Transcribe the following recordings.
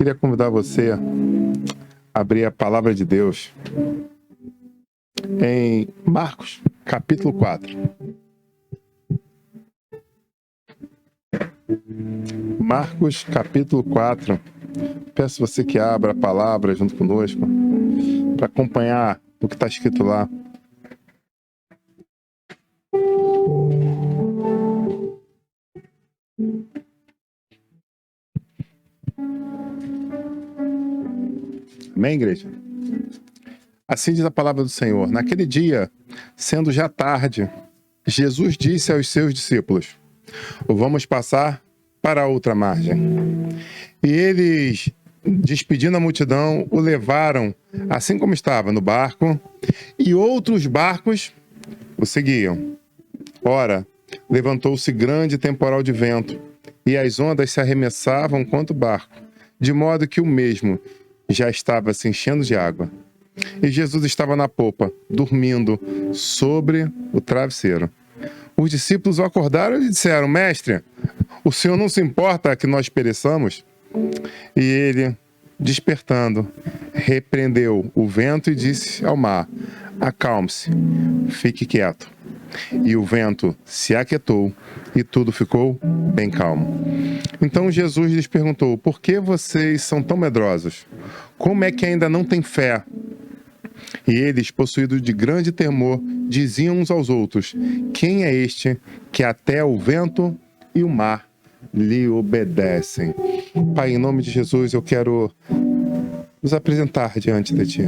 Queria convidar você a abrir a palavra de Deus em Marcos, capítulo 4. Marcos, capítulo 4. Peço você que abra a palavra junto conosco para acompanhar o que está escrito lá. Amém, igreja? Assim diz a palavra do Senhor. Naquele dia, sendo já tarde, Jesus disse aos seus discípulos: vamos passar para a outra margem. E eles, despedindo a multidão, o levaram, assim como estava, no barco, e outros barcos o seguiam. Ora, levantou-se grande temporal de vento, e as ondas se arremessavam contra o barco, de modo que o mesmo já estava se enchendo de água. E Jesus estava na popa, dormindo sobre o travesseiro. Os discípulos o acordaram e lhe disseram: Mestre, o Senhor não se importa que nós pereçamos? E ele, despertando, repreendeu o vento e disse ao mar: acalme-se, fique quieto. E o vento se aquietou e tudo ficou bem calmo. Então Jesus lhes perguntou: por que vocês são tão medrosos? Como é que ainda não têm fé? E eles, possuídos de grande temor, diziam uns aos outros: quem é este que até o vento e o mar lhe obedecem? Pai, em nome de Jesus, eu quero nos apresentar diante de Ti.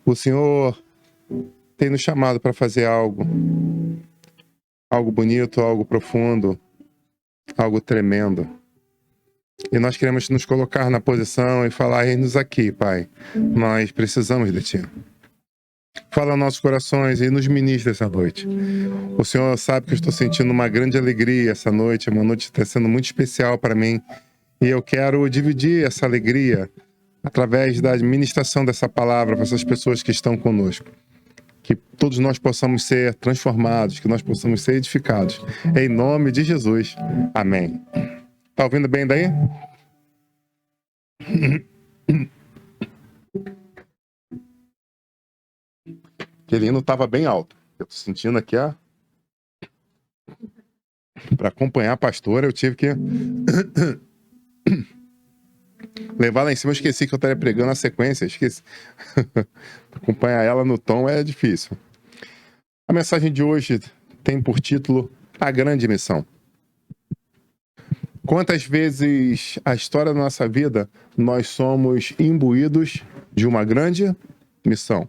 O Senhor tem nos chamado para fazer algo bonito, algo profundo, algo tremendo. E nós queremos nos colocar na posição e falar: eis-nos aqui, Pai. Nós precisamos de Ti. Fala aos nossos corações e nos ministra essa noite. O Senhor sabe que eu estou sentindo uma grande alegria essa noite. Uma noite que está sendo muito especial para mim. E eu quero dividir essa alegria através da administração dessa palavra para essas pessoas que estão conosco. Que todos nós possamos ser transformados, que nós possamos ser edificados. Em nome de Jesus. Amém. Tá ouvindo bem daí? Aquele hino estava bem alto. Eu tô sentindo aqui, ó. Para acompanhar a pastora, eu tive que levar lá em cima. Eu esqueci que eu estaria pregando a sequência. Esqueci. Acompanhar ela no tom é difícil. A mensagem de hoje tem por título A Grande Missão. Quantas vezes a história da nossa vida nós somos imbuídos de uma grande missão?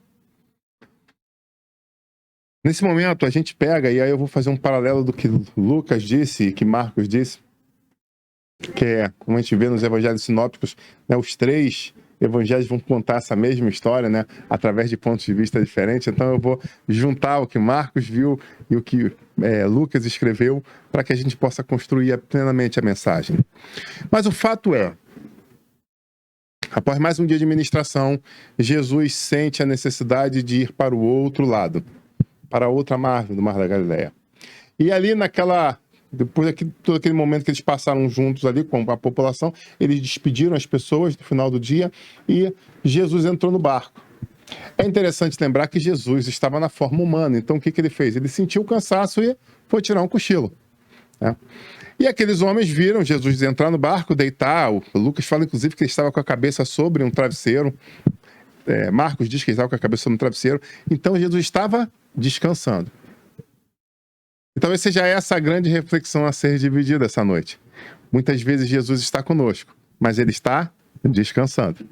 Nesse momento a gente pega, e aí eu vou fazer um paralelo do que Lucas disse e que Marcos disse, que é, como a gente vê nos evangelhos sinópticos, né, os três evangelhos vão contar essa mesma história, né, através de pontos de vista diferentes. Então eu vou juntar o que Marcos viu e o que Lucas escreveu para que a gente possa construir plenamente a mensagem. Mas o fato é, após mais um dia de ministração, Jesus sente a necessidade de ir para o outro lado, para a outra margem do Mar da Galileia. E ali depois de todo aquele momento que eles passaram juntos ali com a população, eles despediram as pessoas no final do dia e Jesus entrou no barco. É interessante lembrar que Jesus estava na forma humana, então o que ele fez? Ele sentiu o cansaço e foi tirar um cochilo, né? E aqueles homens viram Jesus entrar no barco, deitar. O Lucas fala inclusive que ele estava com a cabeça sobre um travesseiro. Marcos diz que ele estava com a cabeça sobre um travesseiro. Então Jesus estava descansando. E talvez seja essa a grande reflexão a ser dividida essa noite. Muitas vezes Jesus está conosco, mas ele está descansando.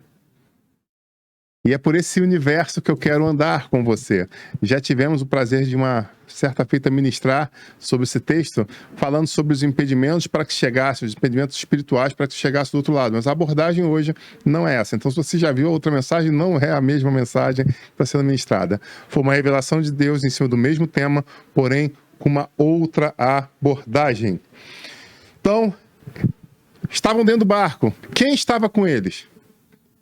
E é por esse universo que eu quero andar com você. Já tivemos o prazer de uma certa feita ministrar sobre esse texto, falando sobre os impedimentos para que chegasse, os impedimentos espirituais para que chegasse do outro lado. Mas a abordagem hoje não é essa. Então, se você já viu outra mensagem, não é a mesma mensagem que está sendo ministrada. Foi uma revelação de Deus em cima do mesmo tema, porém com uma outra abordagem. Então, estavam dentro do barco. Quem estava com eles?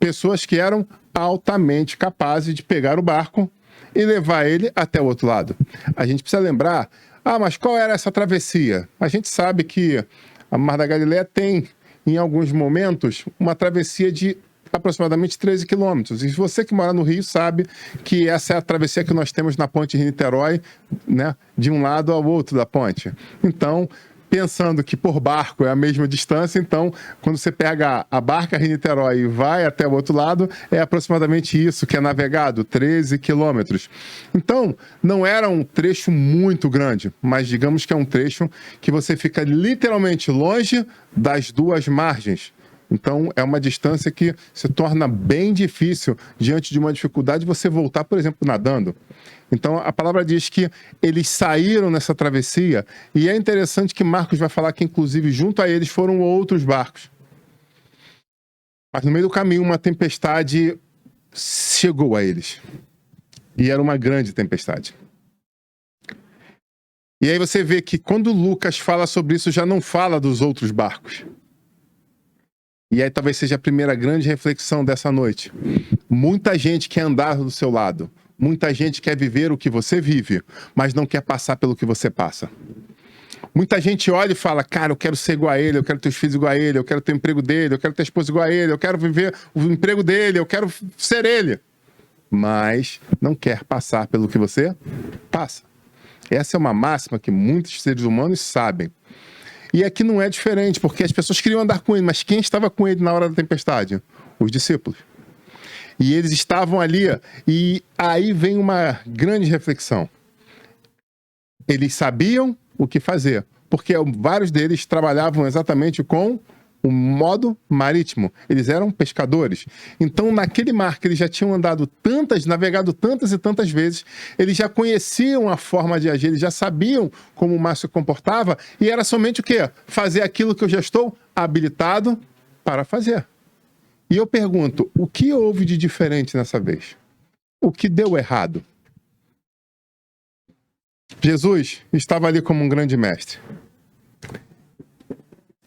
Pessoas que eram altamente capazes de pegar o barco e levar ele até o outro lado. A gente precisa lembrar, mas qual era essa travessia? A gente sabe que a Mar da Galileia tem em alguns momentos, uma travessia de aproximadamente 13 quilômetros. E você que mora no Rio sabe que essa é a travessia que nós temos na ponte Rio-Niterói, né, de um lado ao outro da ponte. Então, pensando que por barco é a mesma distância, então, quando você pega a barca Rio-Niterói e vai até o outro lado, é aproximadamente isso que é navegado, 13 quilômetros. Então, não era um trecho muito grande, mas digamos que é um trecho que você fica literalmente longe das duas margens. Então, é uma distância que se torna bem difícil, diante de uma dificuldade, você voltar, por exemplo, nadando. Então, a palavra diz que eles saíram nessa travessia, e é interessante que Marcos vai falar que, inclusive, junto a eles foram outros barcos. Mas no meio do caminho, uma tempestade chegou a eles. E era uma grande tempestade. E aí você vê que quando Lucas fala sobre isso, já não fala dos outros barcos. E aí talvez seja a primeira grande reflexão dessa noite. Muita gente quer andar do seu lado. Muita gente quer viver o que você vive, mas não quer passar pelo que você passa. Muita gente olha e fala, cara, eu quero ser igual a ele, eu quero ter os filhos igual a ele, eu quero ter o emprego dele, eu quero ter a esposa igual a ele, eu quero viver o emprego dele, eu quero ser ele. Mas não quer passar pelo que você passa. Essa é uma máxima que muitos seres humanos sabem. E aqui não é diferente, porque as pessoas queriam andar com ele, mas quem estava com ele na hora da tempestade? Os discípulos. E eles estavam ali, e aí vem uma grande reflexão. Eles sabiam o que fazer, porque vários deles trabalhavam exatamente com o modo marítimo. Eles eram pescadores. Então, naquele mar que eles já tinham navegado tantas e tantas vezes, eles já conheciam a forma de agir, eles já sabiam como o mar se comportava, e era somente o quê? Fazer aquilo que eu já estou habilitado para fazer. E eu pergunto, o que houve de diferente nessa vez? O que deu errado? Jesus estava ali como um grande mestre.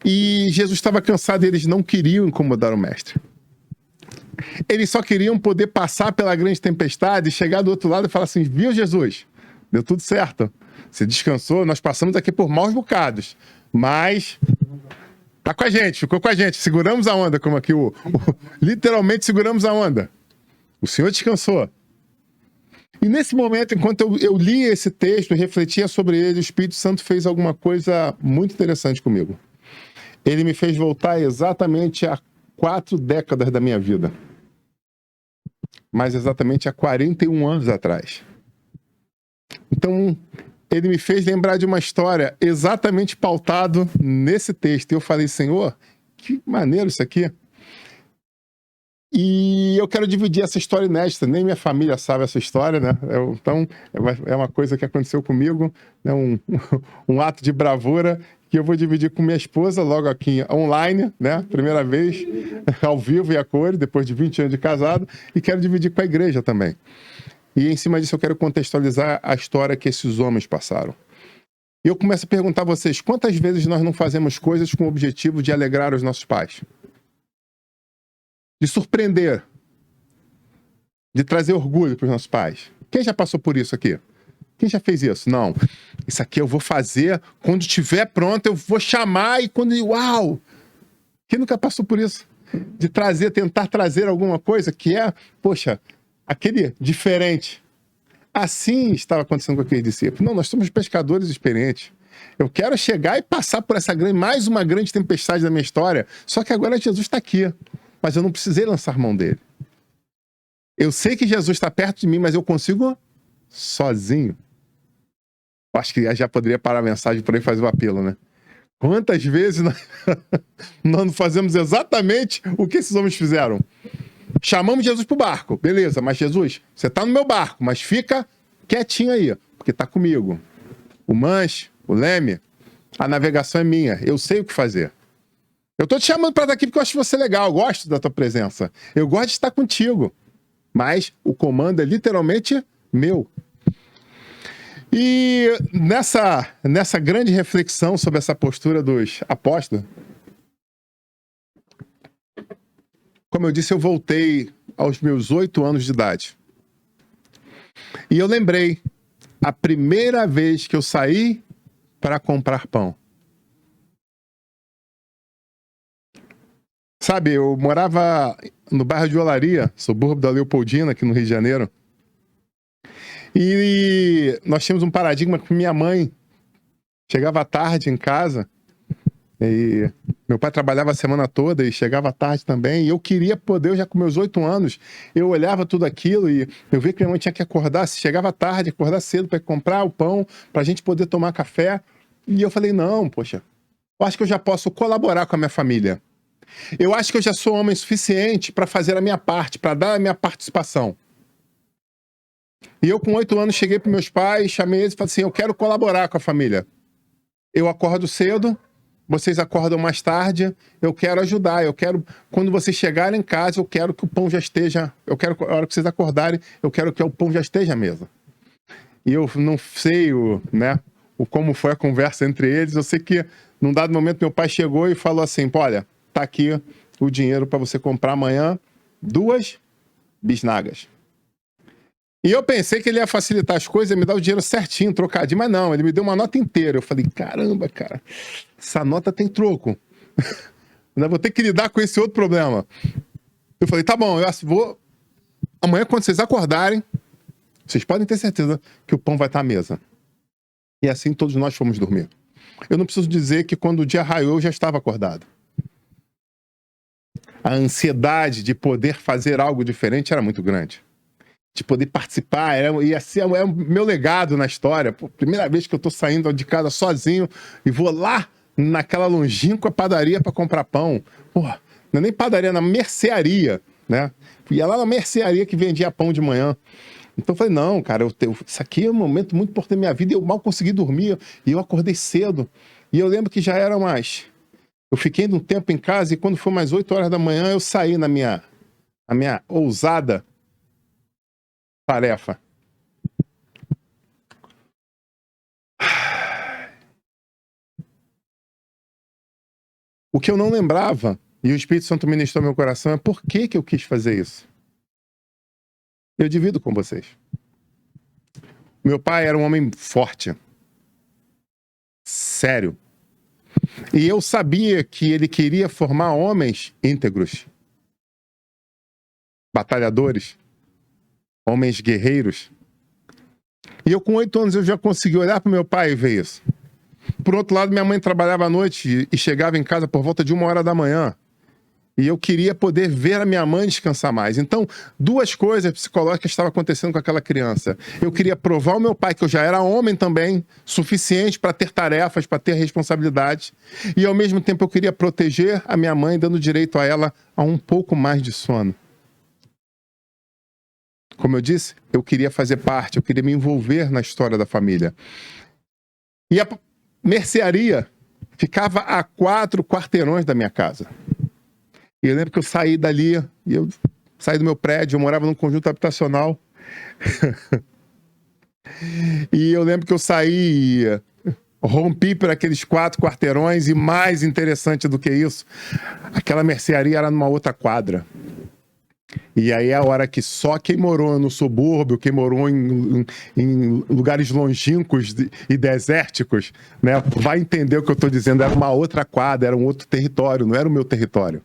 E Jesus estava cansado e eles não queriam incomodar o mestre. Eles só queriam poder passar pela grande tempestade, chegar do outro lado e falar assim, viu Jesus? Deu tudo certo. Você descansou, nós passamos aqui por maus bocados. Mas tá com a gente, ficou com a gente. Seguramos a onda, como aqui literalmente seguramos a onda. O Senhor descansou. E nesse momento, enquanto eu lia esse texto e refletia sobre ele, o Espírito Santo fez alguma coisa muito interessante comigo. Ele me fez voltar exatamente a 4 décadas da minha vida. Mas exatamente há 41 anos atrás. Então, ele me fez lembrar de uma história exatamente pautado nesse texto. E eu falei, Senhor, que maneiro isso aqui. E eu quero dividir essa história inédita. Nem minha família sabe essa história, né? Então, é uma coisa que aconteceu comigo, né? Um ato de bravura que eu vou dividir com minha esposa logo aqui online, né? Primeira vez, ao vivo e a cores, depois de 20 anos de casado. E quero dividir com a igreja também. E em cima disso eu quero contextualizar a história que esses homens passaram. E eu começo a perguntar a vocês, quantas vezes nós não fazemos coisas com o objetivo de alegrar os nossos pais? De surpreender, de trazer orgulho para os nossos pais. Quem já passou por isso aqui? Quem já fez isso? Não. Isso aqui eu vou fazer, quando estiver pronto eu vou chamar e quando... Uau! Quem nunca passou por isso? De tentar trazer alguma coisa que é, poxa, aquele diferente. Assim estava acontecendo com aqueles discípulos. Não, nós somos pescadores experientes. Eu quero chegar e passar por mais uma grande tempestade da minha história, só que agora Jesus está aqui. Mas eu não precisei lançar mão dele. Eu sei que Jesus está perto de mim, mas eu consigo sozinho. Eu acho que já poderia parar a mensagem por aí e fazer o apelo, né? Quantas vezes nós não fazemos exatamente o que esses homens fizeram? Chamamos Jesus para o barco. Beleza, mas Jesus, você está no meu barco, mas fica quietinho aí, porque está comigo. O manche, o leme, a navegação é minha. Eu sei o que fazer. Eu tô te chamando para estar aqui porque eu acho você legal, eu gosto da tua presença. Eu gosto de estar contigo. Mas o comando é literalmente meu. E nessa grande reflexão sobre essa postura dos apóstolos, como eu disse, eu voltei aos meus 8 anos de idade. E eu lembrei a primeira vez que eu saí para comprar pão. Sabe, eu morava no bairro de Olaria, subúrbio da Leopoldina, aqui no Rio de Janeiro. E nós tínhamos um paradigma que minha mãe chegava tarde em casa. E meu pai trabalhava a semana toda e chegava tarde também. E eu queria poder, eu já com meus 8 anos, eu olhava tudo aquilo e eu via que minha mãe tinha que acordar, se chegava tarde, acordar cedo para comprar o pão, para a gente poder tomar café. E eu falei, não, poxa, eu acho que eu já posso colaborar com a minha família. Eu acho que eu já sou homem suficiente para fazer a minha parte, para dar a minha participação. E eu com 8 anos cheguei para meus pais, chamei eles e falei assim, eu quero colaborar com a família. Eu acordo cedo, vocês acordam mais tarde, eu quero ajudar, eu quero, quando vocês chegarem em casa, eu quero que o pão já esteja, eu quero, a hora que vocês acordarem, eu quero que o pão já esteja à mesa. E eu não sei como foi a conversa entre eles, eu sei que num dado momento meu pai chegou e falou assim, olha, tá aqui o dinheiro para você comprar amanhã 2 bisnagas. E eu pensei que ele ia facilitar as coisas, me dar o dinheiro certinho, trocadinho, mas não, ele me deu uma nota inteira. Eu falei, caramba, cara, essa nota tem troco. Ainda vou ter que lidar com esse outro problema. Eu falei, tá bom, eu vou... Amanhã, quando vocês acordarem, vocês podem ter certeza que o pão vai estar à mesa. E assim todos nós fomos dormir. Eu não preciso dizer que quando o dia raiou, eu já estava acordado. A ansiedade de poder fazer algo diferente era muito grande. De poder participar, ia ser o meu legado na história. Pô, primeira vez que eu tô saindo de casa sozinho e vou lá naquela longínqua padaria para comprar pão. Pô, não é nem padaria, na mercearia, né? Ia lá na mercearia que vendia pão de manhã. Então eu falei, não, cara, isso aqui é um momento muito importante da minha vida. Eu mal consegui dormir e eu acordei cedo. E eu lembro que já era mais... Eu fiquei um tempo em casa e quando foi mais 8 horas da manhã, eu saí na minha ousada tarefa. O que eu não lembrava, e o Espírito Santo ministrou meu coração, é por que eu quis fazer isso. Eu divido com vocês. Meu pai era um homem forte. Sério. E eu sabia que ele queria formar homens íntegros. Batalhadores. Homens guerreiros. E eu com 8 anos eu já consegui olhar para meu pai e ver isso. Por outro lado, minha mãe trabalhava à noite e chegava em casa por volta de 1 hora da manhã. E eu queria poder ver a minha mãe descansar mais. Então, 2 coisas psicológicas estavam acontecendo com aquela criança. Eu queria provar ao meu pai que eu já era homem também, suficiente para ter tarefas, para ter responsabilidades. E ao mesmo tempo eu queria proteger a minha mãe, dando direito a ela a um pouco mais de sono. Como eu disse, eu queria fazer parte, eu queria me envolver na história da família. E a mercearia ficava a 4 quarteirões da minha casa. E eu lembro que eu saí dali, eu saí do meu prédio, eu morava num conjunto habitacional. E eu lembro que eu saí, rompi por aqueles 4 quarteirões e mais interessante do que isso, aquela mercearia era numa outra quadra. E aí é a hora que só quem morou no subúrbio, quem morou em lugares longínquos e desérticos, né, vai entender o que eu estou dizendo. Era uma outra quadra, era um outro território, não era o meu território.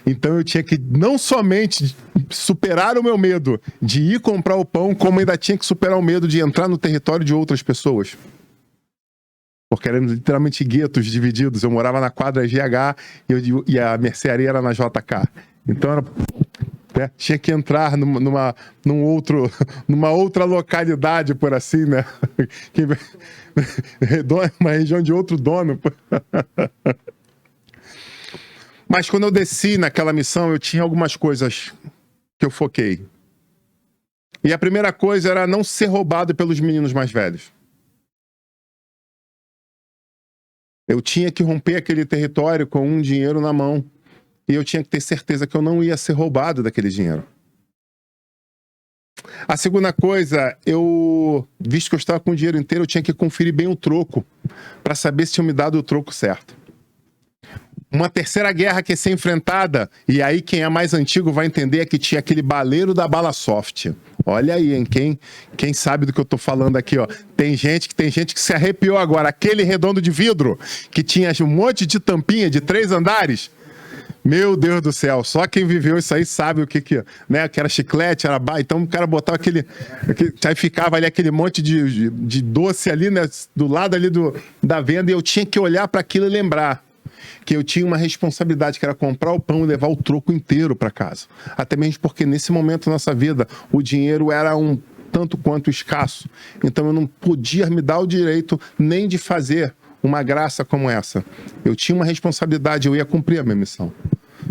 Então eu tinha que não somente superar o meu medo de ir comprar o pão, como ainda tinha que superar o medo de entrar no território de outras pessoas. Porque eram literalmente guetos divididos. Eu morava na quadra GH e a mercearia era na JK. Então era... tinha que entrar numa outra localidade, por assim, né? Uma região de outro dono. Mas quando eu desci naquela missão, eu tinha algumas coisas que eu foquei. E a primeira coisa era não ser roubado pelos meninos mais velhos. Eu tinha que romper aquele território com um dinheiro na mão. E eu tinha que ter certeza que eu não ia ser roubado daquele dinheiro. A segunda coisa, visto que eu estava com o dinheiro inteiro, eu tinha que conferir bem o troco, para saber se tinham me dado o troco certo. Uma terceira guerra que ia ser enfrentada, e aí quem é mais antigo vai entender, é que tinha aquele baleiro da bala soft. Olha aí, hein? Quem sabe do que eu tô falando aqui, ó. Tem gente que se arrepiou agora. Aquele redondo de vidro, que tinha um monte de tampinha de 3 andares. Meu Deus do céu, só quem viveu isso aí sabe o que né? Que era chiclete, era bar. Então o cara botava aí ficava ali aquele monte de doce ali, né? Do lado ali da venda, e eu tinha que olhar para aquilo e lembrar que eu tinha uma responsabilidade, que era comprar o pão e levar o troco inteiro para casa. Até mesmo porque nesse momento da nossa vida, o dinheiro era um tanto quanto escasso. Então eu não podia me dar o direito nem de fazer uma graça como essa. Eu tinha uma responsabilidade, eu ia cumprir a minha missão.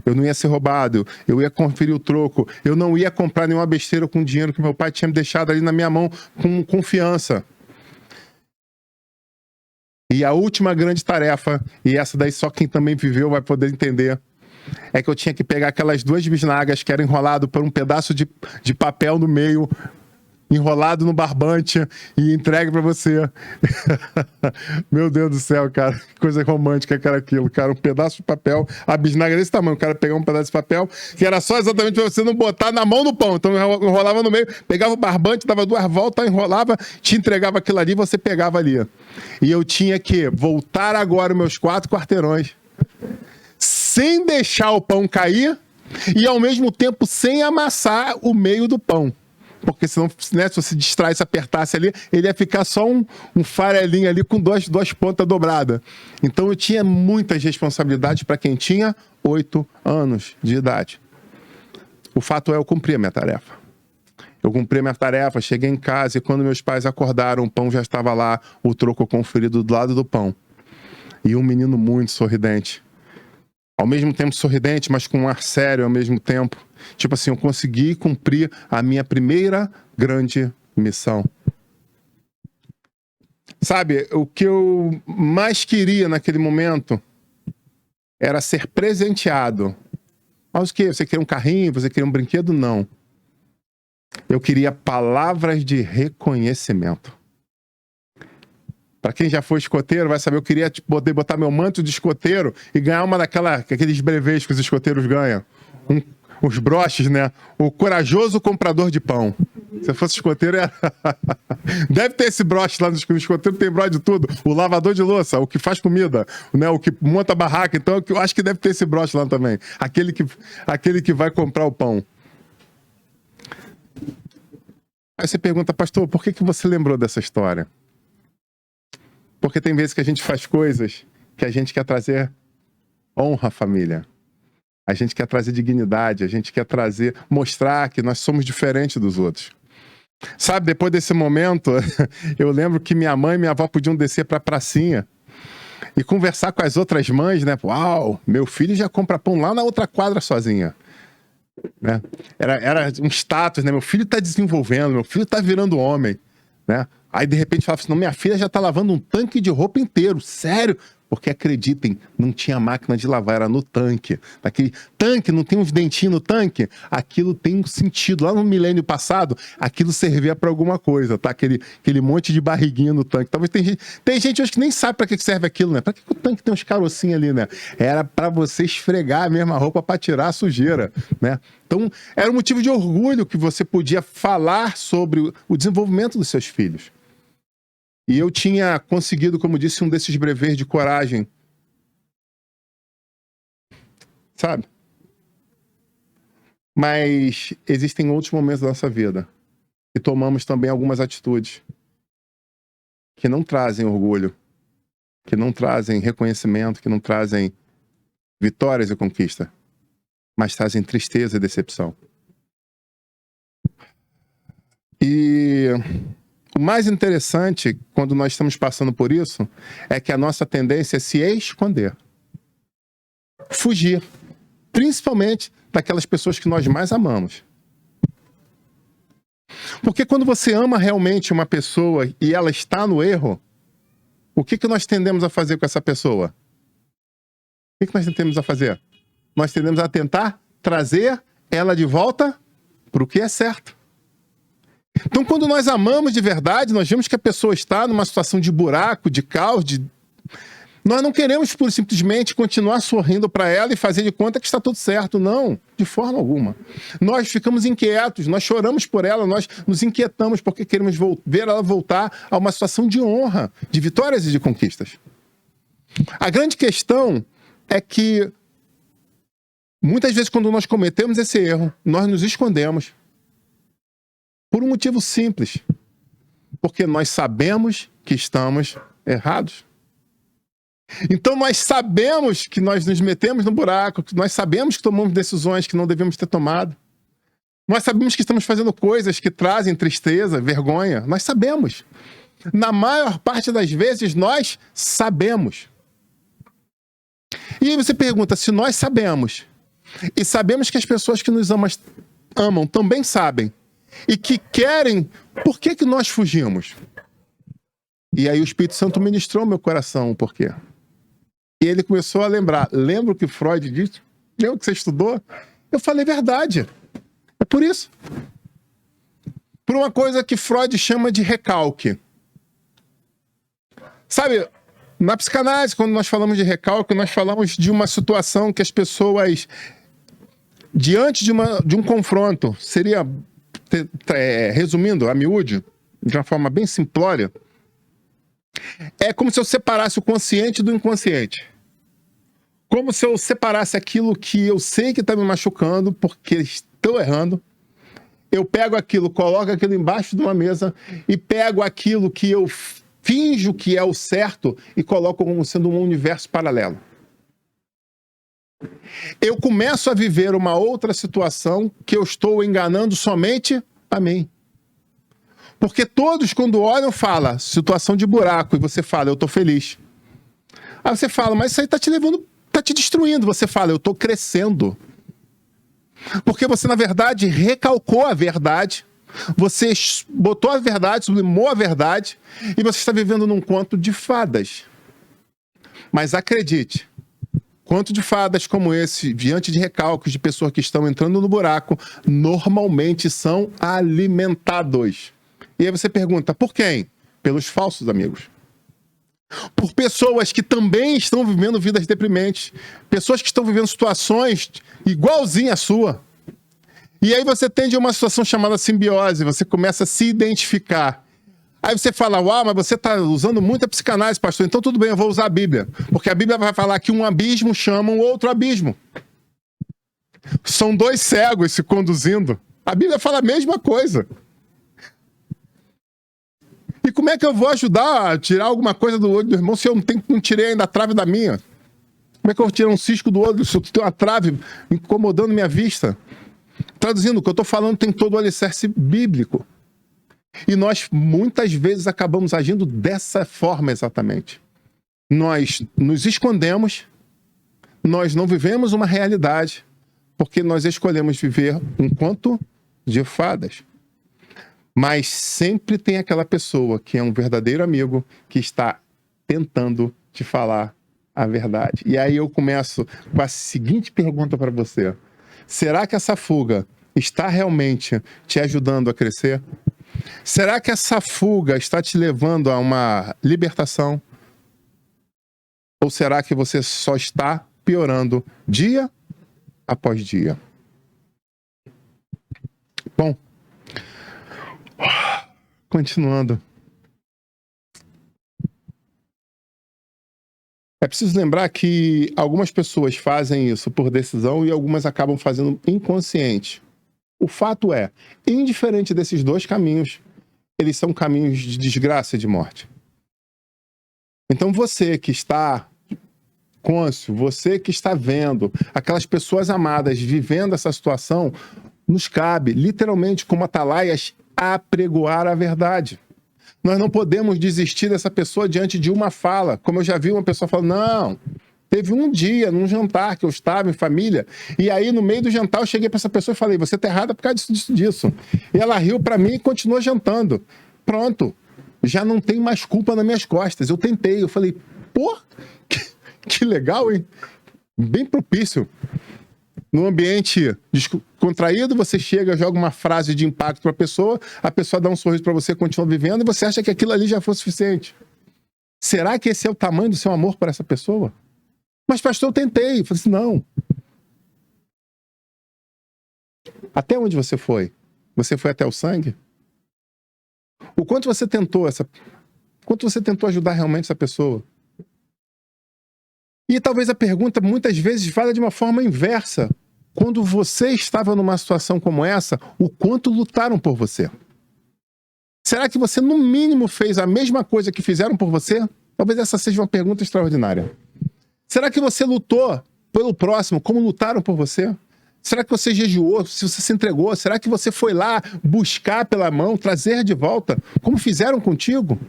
Eu não ia ser roubado, eu ia conferir o troco, eu não ia comprar nenhuma besteira com dinheiro que meu pai tinha me deixado ali na minha mão com confiança. E a última grande tarefa, e essa daí só quem também viveu vai poder entender, é que eu tinha que pegar aquelas 2 bisnagas que eram enrolado por um pedaço de papel no meio, enrolado no barbante e entregue para você. Meu Deus do céu, cara, que coisa romântica que era aquilo, cara, um pedaço de papel, a bisnaga desse tamanho, o cara pegava um pedaço de papel, que era só exatamente para você não botar na mão do pão, então enrolava no meio, pegava o barbante, dava 2 voltas, enrolava, te entregava aquilo ali, você pegava ali. E eu tinha que voltar agora os meus 4 quarteirões, sem deixar o pão cair e ao mesmo tempo sem amassar o meio do pão. Porque senão, né, se você distrai, se apertasse ali, ele ia ficar só um farelinho ali com duas pontas dobradas. Então eu tinha muitas responsabilidades para quem tinha 8 anos de idade. O fato é, eu cumpri a minha tarefa. Eu cumpri a minha tarefa, cheguei em casa e quando meus pais acordaram, o pão já estava lá, o troco conferido do lado do pão. E um menino muito sorridente. Ao mesmo tempo sorridente, mas com um ar sério ao mesmo tempo. Tipo assim, eu consegui cumprir a minha primeira grande missão. Sabe, o que eu mais queria naquele momento era ser presenteado. Mas o que? Você queria um carrinho? Você queria um brinquedo? Não. Eu queria palavras de reconhecimento. Para quem já foi escoteiro, vai saber, eu queria poder botar meu manto de escoteiro e ganhar uma aqueles brevês que os escoteiros ganham. Os broches, né? O corajoso comprador de pão. Se eu fosse escoteiro, era... Deve ter esse broche lá no escoteiro, tem broche de tudo. O lavador de louça, o que faz comida, né? O que monta a barraca. Então, eu acho que deve ter esse broche lá também. Aquele que vai comprar o pão. Aí você pergunta, pastor, por que você lembrou dessa história? Porque tem vezes que a gente faz coisas que a gente quer trazer honra à família. A gente quer trazer dignidade, a gente quer mostrar que nós somos diferentes dos outros. Sabe, depois desse momento, eu lembro que minha mãe e minha avó podiam descer para a pracinha e conversar com as outras mães, né? Uau, meu filho já compra pão lá na outra quadra sozinha. Né? Era um status, né? Meu filho está desenvolvendo, meu filho está virando homem, né? Aí, de repente, falava assim, não, minha filha já tá lavando um tanque de roupa inteiro. Sério? Porque, acreditem, não tinha máquina de lavar, era no tanque. Naquele tanque, não tem uns dentinhos no tanque? Aquilo tem um sentido. Lá no milênio passado, aquilo servia para alguma coisa, tá? Aquele monte de barriguinha no tanque. Talvez tem gente hoje que nem sabe para que serve aquilo, né? Para que o tanque tem uns carocinhos ali, né? Era para você esfregar a mesma roupa para tirar a sujeira, né? Então, era um motivo de orgulho que você podia falar sobre o desenvolvimento dos seus filhos. E eu tinha conseguido, como disse, um desses brevês de coragem. Sabe? Mas existem outros momentos da nossa vida que tomamos também algumas atitudes que não trazem orgulho, que não trazem reconhecimento, que não trazem vitórias e conquista, mas trazem tristeza e decepção. E o mais interessante, quando nós estamos passando por isso, é que a nossa tendência é se esconder. Fugir. Principalmente daquelas pessoas que nós mais amamos. Porque quando você ama realmente uma pessoa e ela está no erro, o que nós tendemos a fazer com essa pessoa? O que nós tendemos a fazer? Nós tendemos a tentar trazer ela de volta para o que é certo. Então, quando nós amamos de verdade, nós vemos que a pessoa está numa situação de buraco, de caos, nós não queremos, pura e simplesmente, continuar sorrindo para ela e fazer de conta que está tudo certo. Não, de forma alguma. Nós ficamos inquietos, nós choramos por ela, nós nos inquietamos porque queremos ver ela voltar a uma situação de honra, de vitórias e de conquistas. A grande questão é que Muitas vezes, quando nós cometemos esse erro, nós nos escondemos por um motivo simples. Porque nós sabemos que estamos errados. Então nós sabemos que nós nos metemos no buraco, que nós sabemos que tomamos decisões que não devíamos ter tomado. Nós sabemos que estamos fazendo coisas que trazem tristeza, vergonha. Nós sabemos. Na maior parte das vezes, nós sabemos. E aí você pergunta, se nós sabemos, e sabemos que as pessoas que nos amam também sabem, e que querem, por que que nós fugimos? E aí o Espírito Santo ministrou meu coração o porquê. E ele começou a lembrar. Lembra o que Freud disse? Lembra que você estudou? Eu falei, verdade. É por isso. Por uma coisa que Freud chama de recalque. Sabe, na psicanálise, quando nós falamos de recalque, nós falamos de uma situação que as pessoas, diante de um confronto, seria, resumindo, a miúde, de uma forma bem simplória, é como se eu separasse o consciente do inconsciente. Como se eu separasse aquilo que eu sei que está me machucando, porque estou errando. Eu pego aquilo, coloco aquilo embaixo de uma mesa e pego aquilo que eu finjo que é o certo e coloco como sendo um universo paralelo. Eu começo a viver uma outra situação que eu estou enganando somente a mim. Porque todos, quando olham, falam situação de buraco, e você fala, eu estou feliz. Aí você fala, mas isso aí está te levando, está te destruindo. Você fala, eu estou crescendo. Porque você, na verdade, recalcou a verdade, você botou a verdade, sublimou a verdade, e você está vivendo num conto de fadas. Mas acredite, conto de fadas como esse, diante de recalques de pessoas que estão entrando no buraco, normalmente são alimentados. E aí você pergunta, por quem? Pelos falsos amigos. Por pessoas que também estão vivendo vidas deprimentes. Pessoas que estão vivendo situações igualzinha à sua. E aí você tem uma situação chamada simbiose, você começa a se identificar. Aí você fala, uau, mas você está usando muita psicanálise, pastor, então tudo bem, eu vou usar a Bíblia. Porque a Bíblia vai falar que um abismo chama um outro abismo. São dois cegos se conduzindo. A Bíblia fala a mesma coisa. E como é que eu vou ajudar a tirar alguma coisa do olho do irmão se eu não tirei ainda a trave da minha? Como é que eu vou tirar um cisco do olho se eu tenho uma trave incomodando minha vista? Traduzindo, o que eu estou falando tem todo o alicerce bíblico. E nós, muitas vezes, acabamos agindo dessa forma exatamente. Nós nos escondemos, nós não vivemos uma realidade, porque nós escolhemos viver um conto de fadas. Mas sempre tem aquela pessoa que é um verdadeiro amigo que está tentando te falar a verdade. E aí eu começo com a seguinte pergunta para você. Será que essa fuga está realmente te ajudando a crescer? Será que essa fuga está te levando a uma libertação? Ou será que você só está piorando dia após dia? Bom, continuando. É preciso lembrar que algumas pessoas fazem isso por decisão e algumas acabam fazendo inconsciente. O fato é, indiferente desses dois caminhos, eles são caminhos de desgraça e de morte. Então você que está cônscio, você que está vendo aquelas pessoas amadas vivendo essa situação, nos cabe, literalmente como atalaias, apregoar a verdade. Nós não podemos desistir dessa pessoa diante de uma fala. Como eu já vi uma pessoa falando, não, teve um dia, num jantar, que eu estava em família, e aí no meio do jantar eu cheguei para essa pessoa e falei, você tá errada por causa disso. E ela riu para mim e continuou jantando. Pronto, já não tem mais culpa nas minhas costas. Eu tentei, eu falei, pô, que legal, hein? Bem propício. Num ambiente descontraído, você chega, joga uma frase de impacto para a pessoa dá um sorriso para você, continua vivendo, e você acha que aquilo ali já foi suficiente. Será que esse é o tamanho do seu amor para essa pessoa? Mas, pastor, eu tentei. Eu falei assim, não. Até onde você foi? Você foi até o sangue? O quanto você tentou ajudar realmente essa pessoa? E talvez a pergunta, muitas vezes, fala de uma forma inversa. quando você estava numa situação como essa, o quanto lutaram por você? Será que você, no mínimo, fez a mesma coisa que fizeram por você? Talvez essa seja uma pergunta extraordinária. Será que você lutou pelo próximo como lutaram por você? Será que você jejuou? Se você se entregou? Será que você foi lá buscar pela mão, trazer de volta, como fizeram contigo?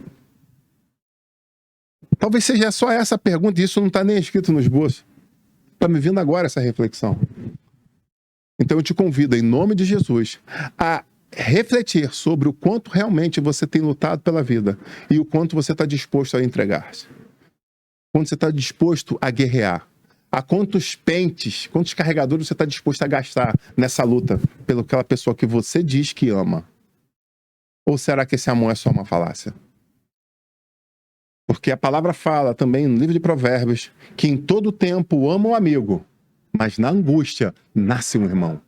Talvez seja só essa pergunta, e isso não está nem escrito no esboço. Está me vindo agora essa reflexão. Então eu te convido, em nome de Jesus, a refletir sobre o quanto realmente você tem lutado pela vida e o quanto você está disposto a entregar-se. Quanto você está disposto a guerrear. A quantos pentes, quantos carregadores você está disposto a gastar nessa luta pelaquela pessoa que você diz que ama? Ou será que esse amor é só uma falácia? Porque a palavra fala também no livro de Provérbios que em todo tempo ama o amigo, mas na angústia nasce um irmão.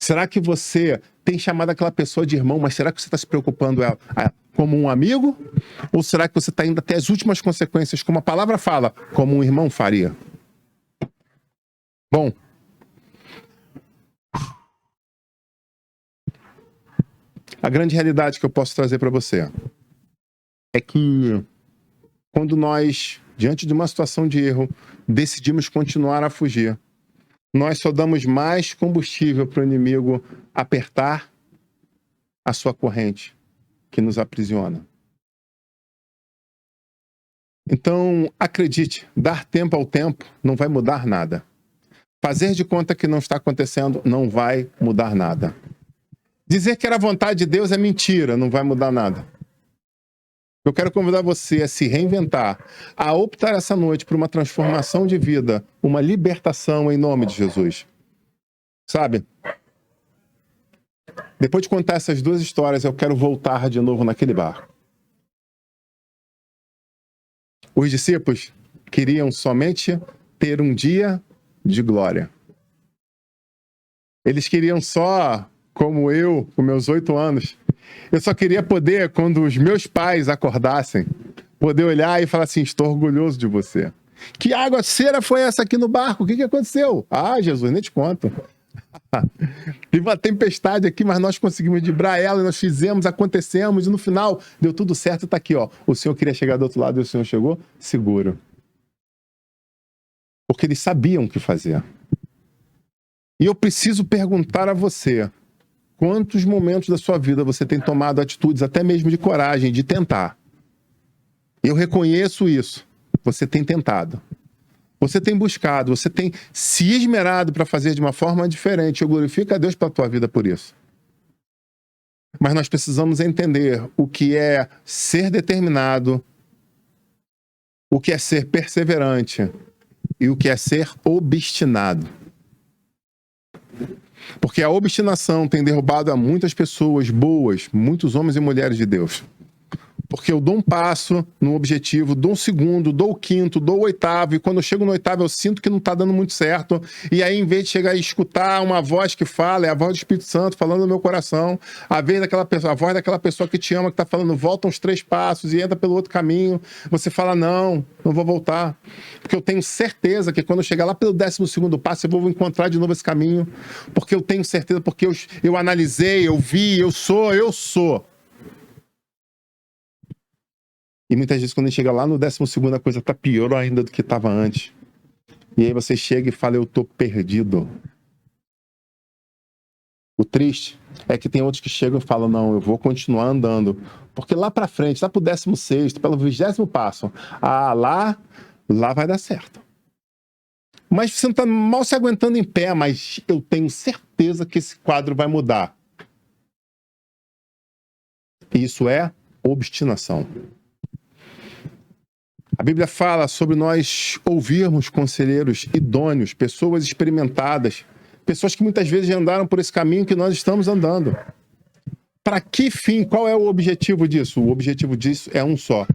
Será que você tem chamado aquela pessoa de irmão, mas será que você está se preocupando como um amigo? Ou será que você está indo até as últimas consequências, como a palavra fala, como um irmão faria? Bom, a grande realidade que eu posso trazer para você é que quando nós, diante de uma situação de erro, decidimos continuar a fugir, nós só damos mais combustível para o inimigo apertar a sua corrente, que nos aprisiona. Então, acredite, dar tempo ao tempo não vai mudar nada. Fazer de conta que não está acontecendo não vai mudar nada. Dizer que era a vontade de Deus é mentira, não vai mudar nada. Eu quero convidar você a se reinventar, a optar essa noite por uma transformação de vida, uma libertação em nome de Jesus. Sabe? Depois de contar essas duas histórias, eu quero voltar de novo naquele barco. Os discípulos queriam somente ter um dia de glória. Eles queriam só, como eu, com meus 8 anos, eu só queria poder, quando os meus pais acordassem, poder olhar e falar assim, estou orgulhoso de você. Que aguaceira foi essa aqui no barco? O que aconteceu? Ah, Jesus, nem te conto. Teve uma tempestade aqui, mas nós conseguimos driblar ela, e nós fizemos, acontecemos, e no final deu tudo certo, tá aqui, ó. O Senhor queria chegar do outro lado e o Senhor chegou seguro. Porque eles sabiam o que fazer. E eu preciso perguntar a você, quantos momentos da sua vida você tem tomado atitudes, até mesmo de coragem, de tentar? Eu reconheço isso. Você tem tentado. Você tem buscado, você tem se esmerado para fazer de uma forma diferente. Eu glorifico a Deus pela tua vida por isso. Mas nós precisamos entender o que é ser determinado, o que é ser perseverante e o que é ser obstinado. Porque a obstinação tem derrubado a muitas pessoas boas, muitos homens e mulheres de Deus. Porque eu dou um passo no objetivo, dou um segundo, dou o quinto, dou o oitavo, e quando eu chego no oitavo eu sinto que não está dando muito certo, e aí em vez de chegar e escutar uma voz que fala, é a voz do Espírito Santo falando no meu coração, a voz daquela pessoa que te ama, que está falando, volta uns 3 passos e entra pelo outro caminho, você fala, não vou voltar, porque eu tenho certeza que quando eu chegar lá pelo 12º passo eu vou encontrar de novo esse caminho, porque eu tenho certeza, porque eu analisei, eu vi, eu sou. E muitas vezes quando a gente chega lá no 12º, a coisa está pior ainda do que estava antes. E aí você chega e fala, eu estou perdido. O triste é que tem outros que chegam e falam, não, eu vou continuar andando. Porque lá para frente, lá para o 16º, pelo 20º passo, lá vai dar certo. Mas você não está mal se aguentando em pé, mas eu tenho certeza que esse quadro vai mudar. Isso é obstinação. A Bíblia fala sobre nós ouvirmos conselheiros idôneos, pessoas experimentadas, pessoas que muitas vezes já andaram por esse caminho que nós estamos andando. Para que fim? Qual é o objetivo disso? O objetivo disso é um só.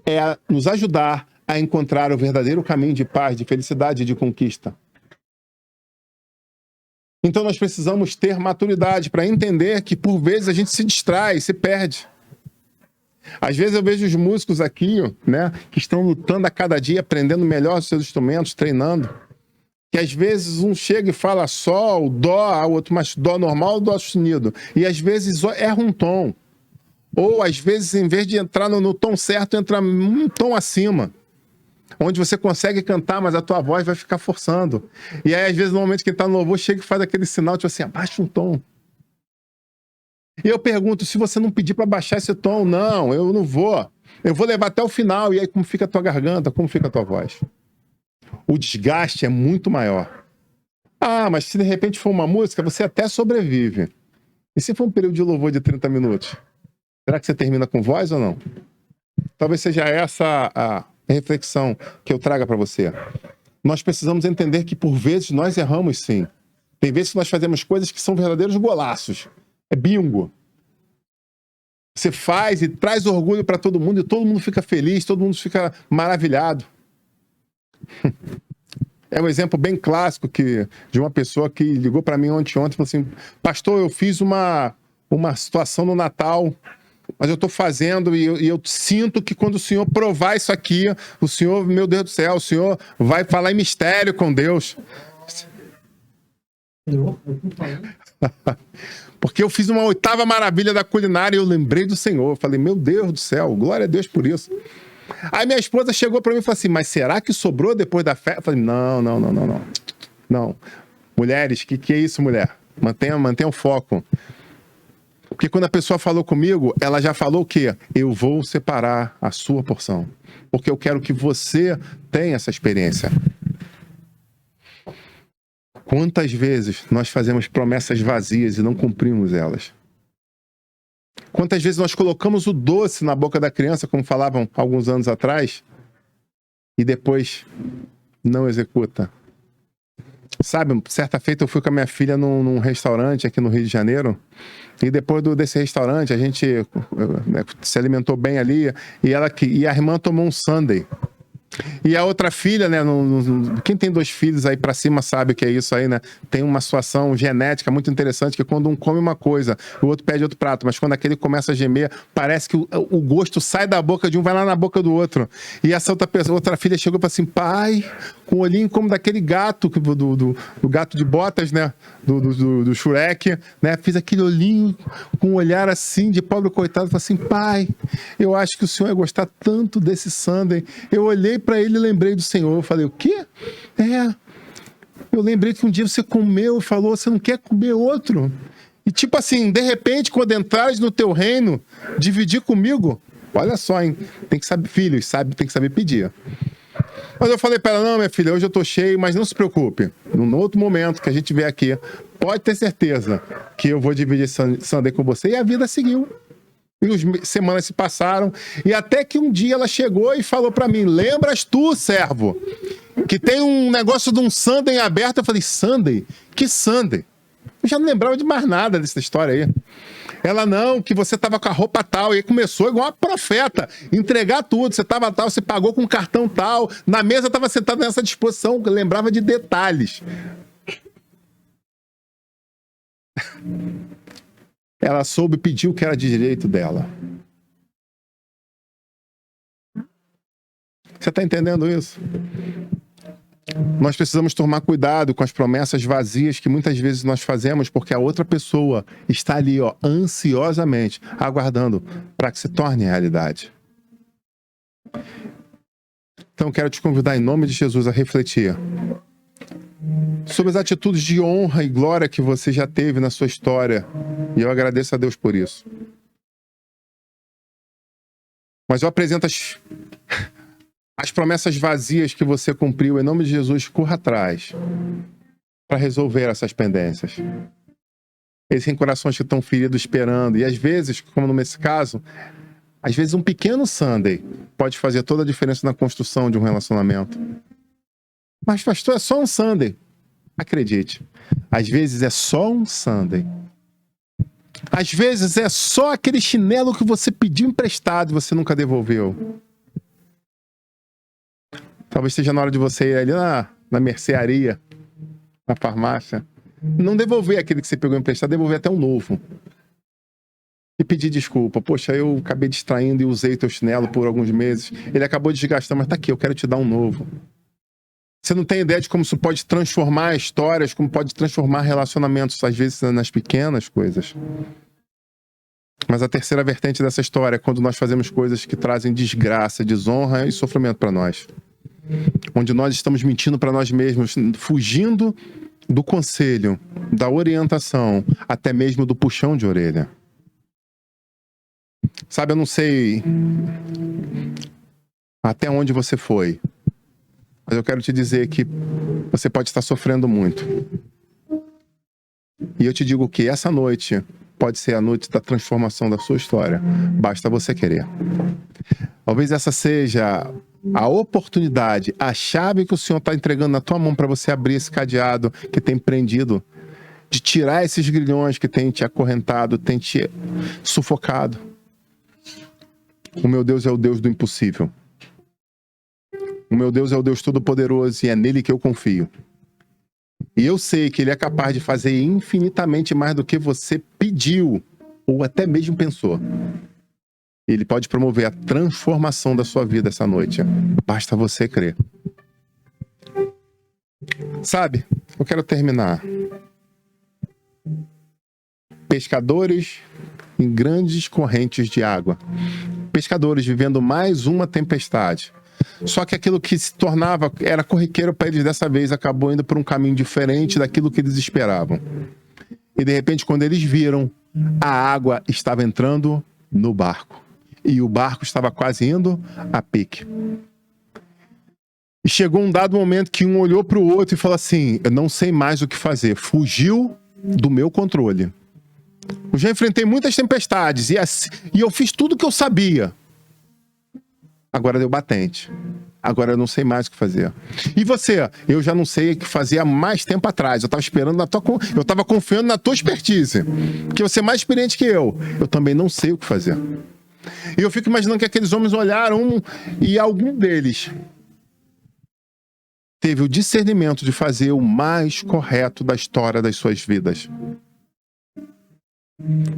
É nos ajudar a encontrar o verdadeiro caminho de paz, de felicidade e de conquista. Então nós precisamos ter maturidade para entender que por vezes a gente se distrai, se perde. Às vezes eu vejo os músicos aqui, né, que estão lutando a cada dia, aprendendo melhor os seus instrumentos, treinando. Que às vezes um chega e fala sol, dó, o outro mas dó normal, dó sustenido. E às vezes erra um tom. Ou às vezes, em vez de entrar no tom certo, entra um tom acima. Onde você consegue cantar, mas a tua voz vai ficar forçando. E aí, às vezes, no momento que tá no louvor, chega e faz aquele sinal, tipo assim, abaixa um tom. E eu pergunto, se você não pedir para baixar esse tom, não, eu não vou. Eu vou levar até o final. E aí, como fica a tua garganta? Como fica a tua voz? O desgaste é muito maior. Ah, mas se de repente for uma música, você até sobrevive. E se for um período de louvor de 30 minutos? Será que você termina com voz ou não? Talvez seja essa a reflexão que eu traga para você. Nós precisamos entender que, por vezes, nós erramos sim. Tem vezes que nós fazemos coisas que são verdadeiros golaços. É bingo. Você faz e traz orgulho para todo mundo e todo mundo fica feliz, todo mundo fica maravilhado. É um exemplo bem clássico de uma pessoa que ligou para mim ontem e falou assim, pastor, eu fiz uma situação no Natal, mas eu estou fazendo e eu sinto que quando o senhor provar isso aqui, o senhor, meu Deus do céu, o senhor vai falar em mistério com Deus. Porque eu fiz uma 8ª maravilha da culinária e eu lembrei do Senhor. Eu falei, meu Deus do céu, glória a Deus por isso. Aí minha esposa chegou para mim e falou assim, mas será que sobrou depois da festa? Eu falei, não. Não. Mulheres, que é isso, mulher? Mantenha o foco. Porque quando a pessoa falou comigo, ela já falou o quê? Eu vou separar a sua porção. Porque eu quero que você tenha essa experiência. Quantas vezes nós fazemos promessas vazias e não cumprimos elas? Quantas vezes nós colocamos o doce na boca da criança, como falavam alguns anos atrás, e depois não executa? Sabe, certa feita eu fui com a minha filha num restaurante aqui no Rio de Janeiro, e depois desse restaurante a gente se alimentou bem ali, e a irmã tomou um sundae. E a outra filha, né? Quem tem 2 filhos aí pra cima sabe o que é isso aí, né? Tem uma situação genética muito interessante que quando um come uma coisa, o outro pede outro prato, mas quando aquele começa a gemer, parece que o gosto sai da boca de um, vai lá na boca do outro. E essa outra filha chegou e falou assim, pai, com o olhinho como daquele gato, do gato de botas, né? Do Shrek, né? Fiz aquele olhinho com um olhar assim, de pobre coitado, falou assim, pai, eu acho que o senhor ia gostar tanto desse sundae. Eu olhei para ele e lembrei do Senhor. Eu falei, o quê? Eu lembrei que um dia você comeu e falou, você não quer comer outro? E tipo assim, de repente, quando entrares no teu reino, dividir comigo, olha só, hein? Tem que saber, filhos, tem que saber pedir. Mas eu falei para ela, não, minha filha, hoje eu tô cheio, mas não se preocupe. Num outro momento que a gente vier aqui, pode ter certeza que eu vou dividir esse sundae com você. E a vida seguiu. E as semanas se passaram, e até que um dia ela chegou e falou pra mim, lembras tu, servo, que tem um negócio de um sundae aberto? Eu falei, sundae? Que sundae? Eu já não lembrava de mais nada dessa história aí. Ela, não, que você tava com a roupa tal, e aí começou igual uma profeta, entregar tudo, você tava tal, você pagou com um cartão tal, na mesa tava sentado nessa disposição, lembrava de detalhes. Ela soube pedir o que era de direito dela. Você está entendendo isso? Nós precisamos tomar cuidado com as promessas vazias que muitas vezes nós fazemos porque a outra pessoa está ali, ó, ansiosamente aguardando para que se torne realidade. Então, quero te convidar em nome de Jesus a refletir sobre as atitudes de honra e glória que você já teve na sua história. E eu agradeço a Deus por isso. Mas eu apresento as promessas vazias que você cumpriu. Em nome de Jesus, corra atrás para resolver essas pendências. Existem corações que estão feridos esperando. E às vezes, como nesse caso, às vezes um pequeno sundae pode fazer toda a diferença na construção de um relacionamento. Mas, pastor, é só um sundae. Acredite, às vezes é só um sundae. Às vezes é só aquele chinelo que você pediu emprestado e você nunca devolveu. Talvez esteja na hora de você ir ali na mercearia, na farmácia, não devolver aquele que você pegou emprestado, devolver até um novo. E pedir desculpa. Poxa, eu acabei distraindo e usei teu chinelo por alguns meses. Ele acabou desgastando, mas tá aqui, eu quero te dar um novo. Você não tem ideia de como isso pode transformar histórias, como pode transformar relacionamentos, às vezes nas pequenas coisas. Mas a terceira vertente dessa história é quando nós fazemos coisas que trazem desgraça, desonra e sofrimento para nós. Onde nós estamos mentindo para nós mesmos, fugindo do conselho, da orientação, até mesmo do puxão de orelha. Sabe, eu não sei até onde você foi, mas eu quero te dizer que você pode estar sofrendo muito. E eu te digo que essa noite pode ser a noite da transformação da sua história. Basta você querer. Talvez essa seja a oportunidade, a chave que o Senhor está entregando na tua mão para você abrir esse cadeado que tem prendido, de tirar esses grilhões que tem te acorrentado, tem te sufocado. O meu Deus é o Deus do impossível. O meu Deus é o Deus Todo-Poderoso e é nele que eu confio. E eu sei que ele é capaz de fazer infinitamente mais do que você pediu ou até mesmo pensou. Ele pode promover a transformação da sua vida essa noite. Basta você crer. Sabe, eu quero terminar. Pescadores em grandes correntes de água. Pescadores vivendo mais uma tempestade. Só que aquilo que se tornava, era corriqueiro para eles dessa vez, acabou indo por um caminho diferente daquilo que eles esperavam. E de repente, quando eles viram, a água estava entrando no barco. E o barco estava quase indo a pique. E chegou um dado momento que um olhou para o outro e falou assim: eu não sei mais o que fazer. Fugiu do meu controle. Eu já enfrentei muitas tempestades e eu fiz tudo o que eu sabia. Agora deu batente. Agora eu não sei mais o que fazer. E você? Eu já não sei o que fazer há mais tempo atrás. Eu estava esperando eu estava confiando na tua expertise. Porque você é mais experiente que eu. Eu também não sei o que fazer. E eu fico imaginando que aqueles homens olharam e algum deles teve o discernimento de fazer o mais correto da história das suas vidas.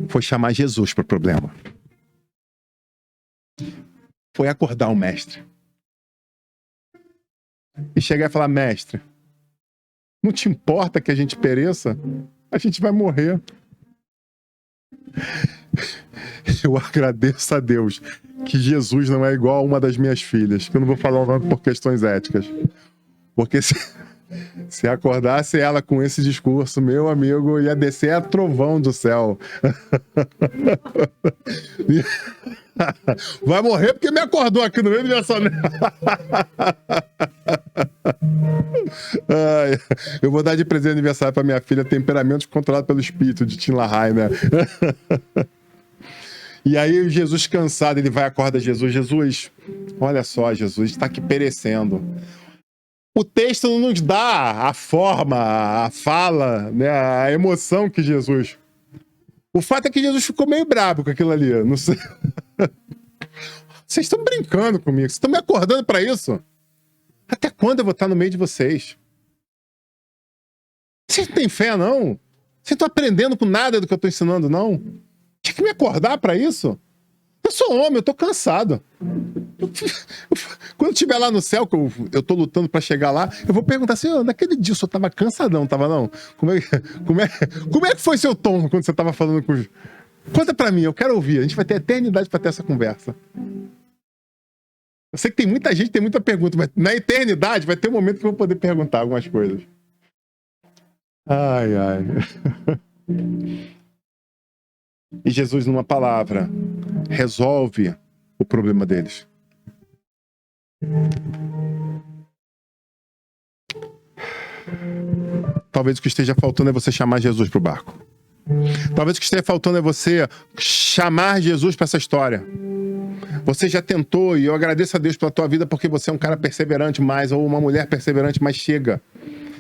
Foi chamar Jesus para o problema. Foi acordar o mestre. E chegar e falar: mestre, não te importa que a gente pereça? A gente vai morrer. Eu agradeço a Deus que Jesus não é igual a uma das minhas filhas, que eu não vou falar o nome por questões éticas. Porque se acordasse ela com esse discurso, meu amigo, ia descer a trovão do céu. Vai morrer porque me acordou aqui no meio do aniversário. Eu vou dar de presente de aniversário para minha filha Temperamentos Controlados pelo Espírito, de Tim LaHaye, né? E aí Jesus cansado, ele vai acordar Jesus. Jesus, olha só, Jesus, está aqui perecendo. O texto não nos dá a forma, a fala, né, a emoção que Jesus... O fato é que Jesus ficou meio brabo com aquilo ali. Não sei. Vocês estão brincando comigo. Vocês estão me acordando para isso? Até quando eu vou estar no meio de vocês? Vocês não têm fé, não? Vocês não estão aprendendo com nada do que eu estou ensinando, não? Tinha que me acordar para isso? Eu sou homem, eu estou cansado. Quando eu estiver lá no céu, que eu estou lutando para chegar lá, eu vou perguntar assim: naquele dia o senhor estava cansadão, estava não? Como é que foi seu tom quando você estava falando com... Conta para mim, eu quero ouvir. A gente vai ter eternidade para ter essa conversa. Eu sei que tem muita gente, tem muita pergunta, mas na eternidade vai ter um momento que eu vou poder perguntar algumas coisas. Ai, ai. E Jesus, numa palavra, resolve o problema deles. Talvez o que esteja faltando é você chamar Jesus para o barco. Talvez o que esteja faltando é você chamar Jesus para essa história. Você já tentou, e eu agradeço a Deus pela tua vida, porque você é um cara perseverante mais, ou uma mulher perseverante, mas chega.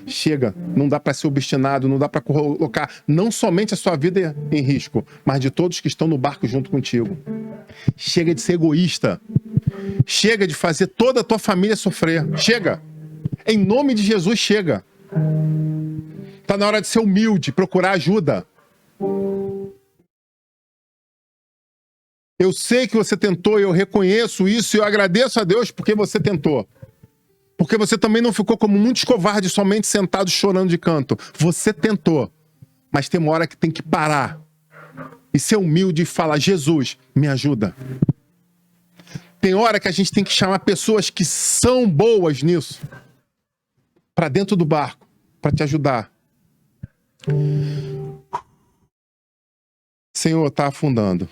Chega, não dá para ser obstinado, não dá para colocar não somente a sua vida em risco, mas de todos que estão no barco junto contigo. Chega de ser egoísta. Chega de fazer toda a tua família sofrer. Chega. Em nome de Jesus, chega. Tá na hora de ser humilde, procurar ajuda. Eu sei que você tentou, eu reconheço isso e eu agradeço a Deus porque você tentou. Porque você também não ficou como muitos covardes somente sentados chorando de canto. Você tentou, mas tem uma hora que tem que parar e ser humilde e falar: Jesus, me ajuda. Tem hora que a gente tem que chamar pessoas que são boas nisso para dentro do barco, para te ajudar. Senhor, está afundando.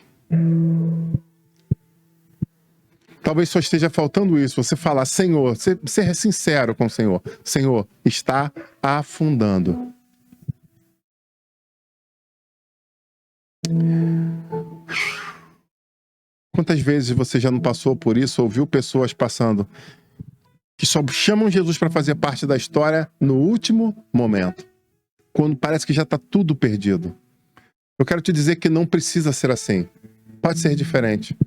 Talvez só esteja faltando isso, você falar: Senhor, ser sincero com o Senhor. Senhor, está afundando. Quantas vezes você já não passou por isso, ouviu pessoas passando, que só chamam Jesus para fazer parte da história no último momento, quando parece que já está tudo perdido? Eu quero te dizer que não precisa ser assim. Pode ser diferente.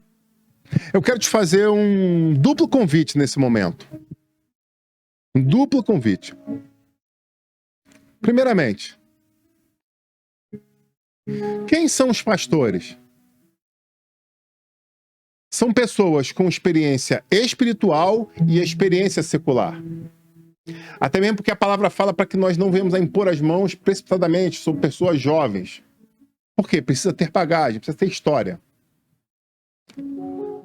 Eu quero te fazer um duplo convite nesse momento. Um duplo convite. Primeiramente, quem são os pastores? São pessoas com experiência espiritual e experiência secular. Até mesmo porque a palavra fala para que nós não venhamos a impor as mãos precipitadamente sobre pessoas jovens. Por quê? Precisa ter bagagem, precisa ter história.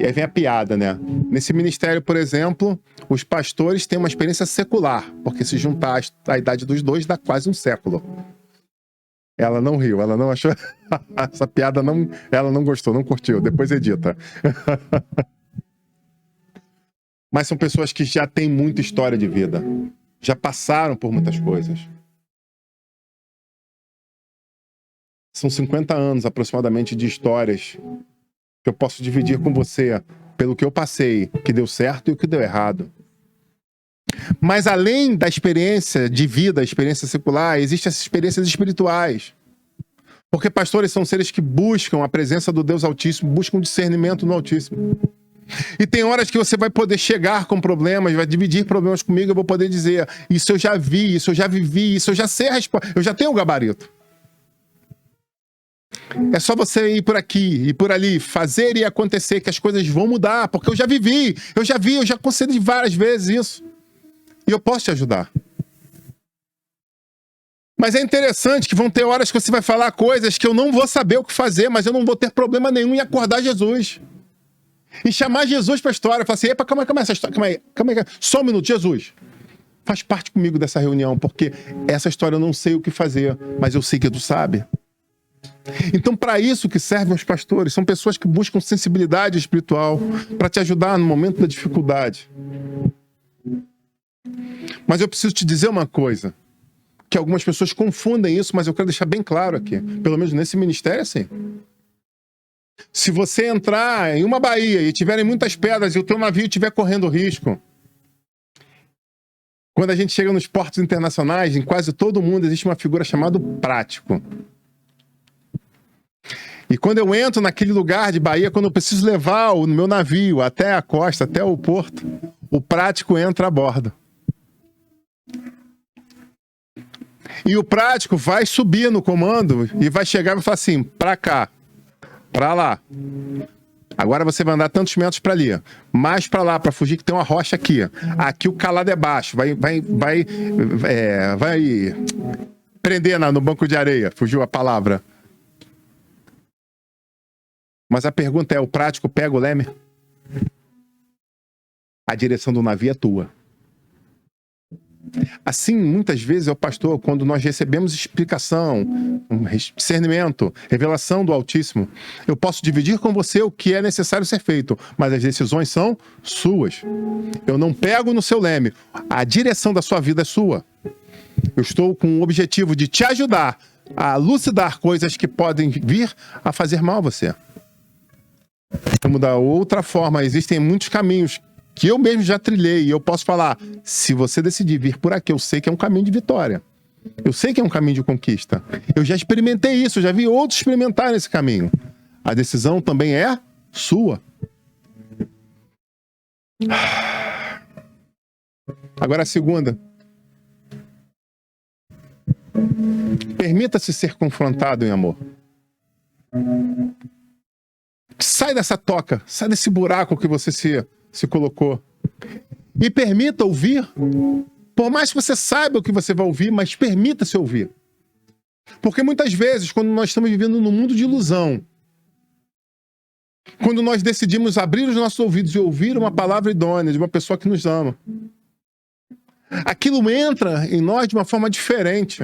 E aí vem a piada, né? Nesse ministério, por exemplo, os pastores têm uma experiência secular, porque se juntar a idade dos dois dá quase um século. Ela não riu, ela não achou... Essa piada ela não gostou, não curtiu. Depois edita. Mas são pessoas que já têm muita história de vida. Já passaram por muitas coisas. São 50 anos aproximadamente de histórias que eu posso dividir com você pelo que eu passei, o que deu certo e o que deu errado. Mas além da experiência de vida, a experiência secular, existem essas experiências espirituais. Porque pastores são seres que buscam a presença do Deus Altíssimo, buscam discernimento no Altíssimo. E tem horas que você vai poder chegar com problemas, vai dividir problemas comigo, eu vou poder dizer: isso eu já vi, isso eu já vivi, isso eu já sei a resposta, eu já tenho o gabarito. É só você ir por aqui e por ali, fazer e acontecer, que as coisas vão mudar, porque eu já vivi, eu já concedi várias vezes isso. E eu posso te ajudar. Mas é interessante que vão ter horas que você vai falar coisas que eu não vou saber o que fazer, mas eu não vou ter problema nenhum em acordar Jesus. E chamar Jesus para a história. Falar assim: epa, calma aí essa história, calma aí. Só um minuto, Jesus. Faz parte comigo dessa reunião, porque essa história eu não sei o que fazer, mas eu sei que tu sabe. Então, para isso que servem os pastores, são pessoas que buscam sensibilidade espiritual para te ajudar no momento da dificuldade. Mas eu preciso te dizer uma coisa, que algumas pessoas confundem isso, mas eu quero deixar bem claro aqui, pelo menos nesse ministério, assim. Se você entrar em uma baía e tiverem muitas pedras e o teu navio estiver correndo risco, quando a gente chega nos portos internacionais, em quase todo mundo existe uma figura chamada prático. E quando eu entro naquele lugar de baía, quando eu preciso levar o meu navio até a costa, até o porto, o prático entra a bordo. E o prático vai subir no comando e vai chegar e vai falar assim: pra cá, pra lá. Agora você vai andar tantos metros pra ali. Mais pra lá, pra fugir, que tem uma rocha aqui. Aqui o calado é baixo. Vai prender no banco de areia. Fugiu a palavra. Mas a pergunta é: o prático pega o leme? A direção do navio é tua. Assim, muitas vezes, é o pastor, quando nós recebemos explicação, discernimento, revelação do Altíssimo, eu posso dividir com você o que é necessário ser feito, mas as decisões são suas. Eu não pego no seu leme. A direção da sua vida é sua. Eu estou com o objetivo de te ajudar a elucidar coisas que podem vir a fazer mal a você. Vamos dar outra forma. Existem muitos caminhos que eu mesmo já trilhei e eu posso falar: se você decidir vir por aqui, eu sei que é um caminho de vitória. Eu sei que é um caminho de conquista. Eu já experimentei isso, já vi outros experimentar esse caminho. A decisão também é sua. Agora a segunda. Permita-se ser confrontado em amor. Sai dessa toca, sai desse buraco que você se colocou. E permita ouvir. Por mais que você saiba o que você vai ouvir, mas permita-se ouvir. Porque muitas vezes, quando nós estamos vivendo num mundo de ilusão, quando nós decidimos abrir os nossos ouvidos e ouvir uma palavra idônea de uma pessoa que nos ama, aquilo entra em nós de uma forma diferente.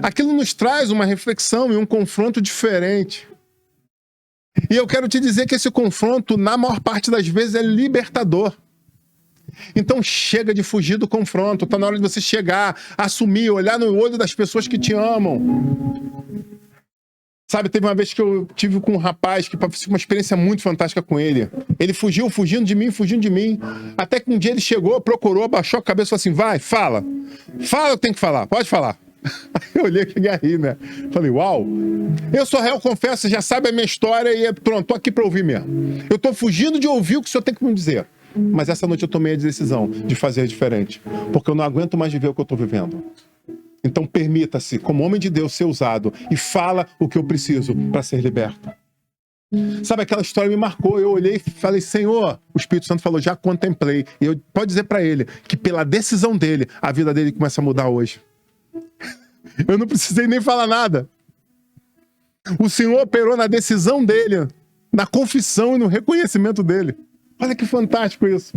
Aquilo nos traz uma reflexão e um confronto diferente. E eu quero te dizer que esse confronto, na maior parte das vezes, é libertador. Então chega de fugir do confronto. Está na hora de você chegar, assumir, olhar no olho das pessoas que te amam. Sabe, teve uma vez que eu tive com um rapaz que tive uma experiência muito fantástica com ele. Ele fugindo de mim. Até que um dia ele chegou, procurou, baixou a cabeça e falou assim: vai, fala. Fala o que tem que falar, pode falar. Aí eu olhei e aí, né? Falei, uau, eu sou réu, confesso, já sabe a minha história e pronto, tô aqui para ouvir mesmo. Eu tô fugindo de ouvir o que o senhor tem que me dizer. Mas essa noite eu tomei a decisão de fazer diferente, porque eu não aguento mais viver o que eu tô vivendo. Então permita-se, como homem de Deus, ser usado e fala o que eu preciso para ser liberto. Sabe, aquela história me marcou. Eu olhei e falei, Senhor, o Espírito Santo falou, já contemplei. E eu pode dizer para ele que pela decisão dele, a vida dele começa a mudar hoje. Eu não precisei nem falar nada. O Senhor operou na decisão dele, na confissão e no reconhecimento dele. Olha que fantástico isso.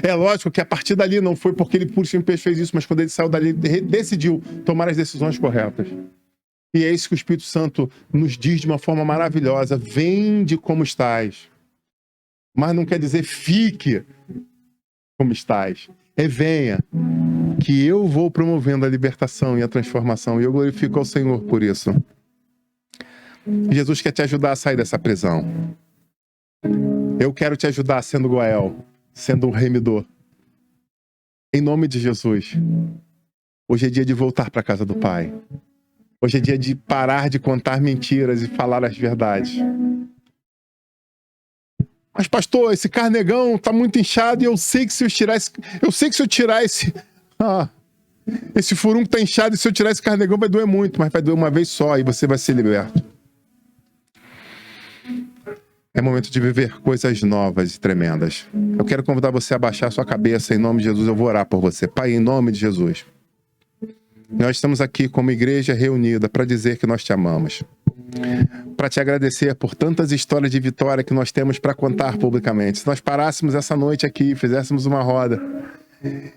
É lógico que a partir dali não foi porque ele por simples fez isso, mas quando ele saiu dali, ele decidiu tomar as decisões corretas. E é isso que o Espírito Santo nos diz de uma forma maravilhosa. Vende como estás. Mas não quer dizer fique como estás. É venha, que eu vou promovendo a libertação e a transformação. E eu glorifico ao Senhor por isso. Jesus quer te ajudar a sair dessa prisão. Eu quero te ajudar sendo Goel, sendo um remidor. Em nome de Jesus. Hoje é dia de voltar para a casa do Pai. Hoje é dia de parar de contar mentiras e falar as verdades. Mas, pastor, esse carnegão tá muito inchado e eu sei que se eu tirar esse... esse furunco tá inchado e se eu tirar esse carnegão vai doer muito, mas vai doer uma vez só e você vai ser liberto. É momento de viver coisas novas e tremendas. Eu quero convidar você a baixar a sua cabeça em nome de Jesus. Eu vou orar por você. Pai, em nome de Jesus. Nós estamos aqui como igreja reunida para dizer que nós te amamos. Para te agradecer por tantas histórias de vitória que nós temos para contar publicamente. Se nós parássemos essa noite aqui, fizéssemos uma roda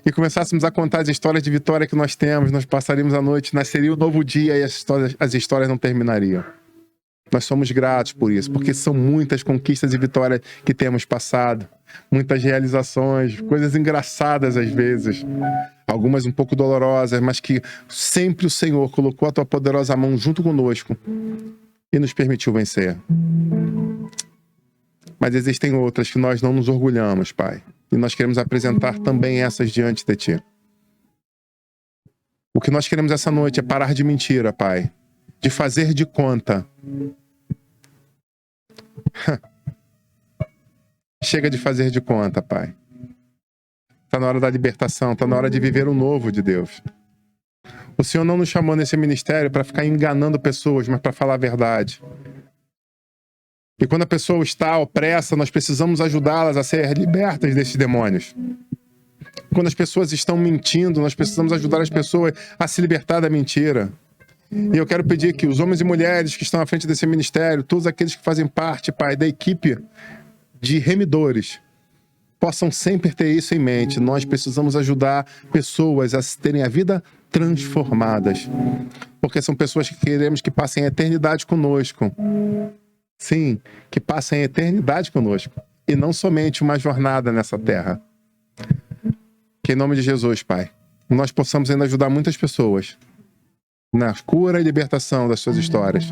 e começássemos a contar as histórias de vitória que nós temos, nós passaríamos a noite, nasceria um novo dia e as histórias não terminariam. Nós somos gratos por isso, porque são muitas conquistas e vitórias que temos passado. Muitas realizações, coisas engraçadas às vezes. Algumas um pouco dolorosas, mas que sempre o Senhor colocou a tua poderosa mão junto conosco e nos permitiu vencer. Mas existem outras que nós não nos orgulhamos, Pai. E nós queremos apresentar também essas diante de Ti. O que nós queremos essa noite é parar de mentira, Pai. De fazer de conta. Chega de fazer de conta, Pai. Está na hora da libertação, está na hora de viver o novo de Deus. O Senhor não nos chamou nesse ministério para ficar enganando pessoas, mas para falar a verdade. E quando a pessoa está opressa, nós precisamos ajudá-las a ser libertas desses demônios. Quando as pessoas estão mentindo, nós precisamos ajudar as pessoas a se libertar da mentira. E eu quero pedir que os homens e mulheres que estão à frente desse ministério, todos aqueles que fazem parte, Pai, da equipe de remidores, possam sempre ter isso em mente. Nós precisamos ajudar pessoas a terem a vida transformadas. Porque são pessoas que queremos que passem a eternidade conosco. Sim, que passem a eternidade conosco. E não somente uma jornada nessa terra. Que em nome de Jesus, Pai, nós possamos ainda ajudar muitas pessoas na cura e libertação das suas histórias.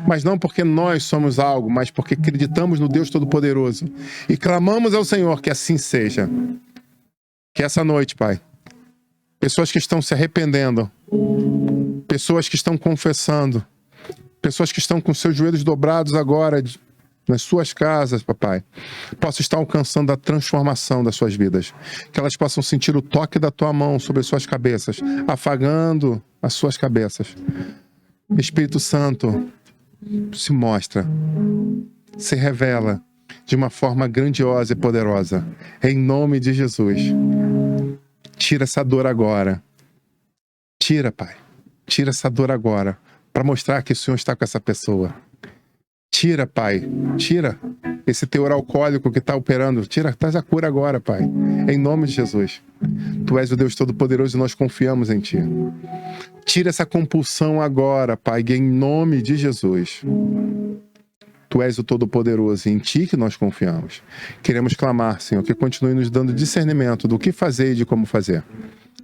Mas não porque nós somos algo, mas porque acreditamos no Deus Todo-Poderoso e clamamos ao Senhor que assim seja. Que essa noite, Pai, pessoas que estão se arrependendo, pessoas que estão confessando, pessoas que estão com seus joelhos dobrados agora nas suas casas, papai, possam estar alcançando a transformação das suas vidas. Que elas possam sentir o toque da tua mão sobre as suas cabeças, afagando as suas cabeças. Espírito Santo, se mostra, se revela de uma forma grandiosa e poderosa. Em nome de Jesus. Tira essa dor agora. Tira, Pai. Tira essa dor agora, para mostrar que o Senhor está com essa pessoa. Tira, Pai. Tira esse teor alcoólico que está operando. Tira, traz a cura agora, Pai. Em nome de Jesus. Tu és o Deus Todo-Poderoso e nós confiamos em Ti. Tira essa compulsão agora, Pai, em nome de Jesus. Tu és o Todo-Poderoso e em Ti que nós confiamos. Queremos clamar, Senhor, que continue nos dando discernimento do que fazer e de como fazer.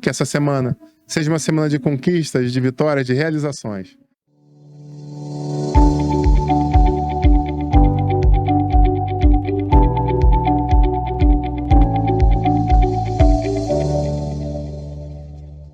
Que essa semana seja uma semana de conquistas, de vitórias, de realizações.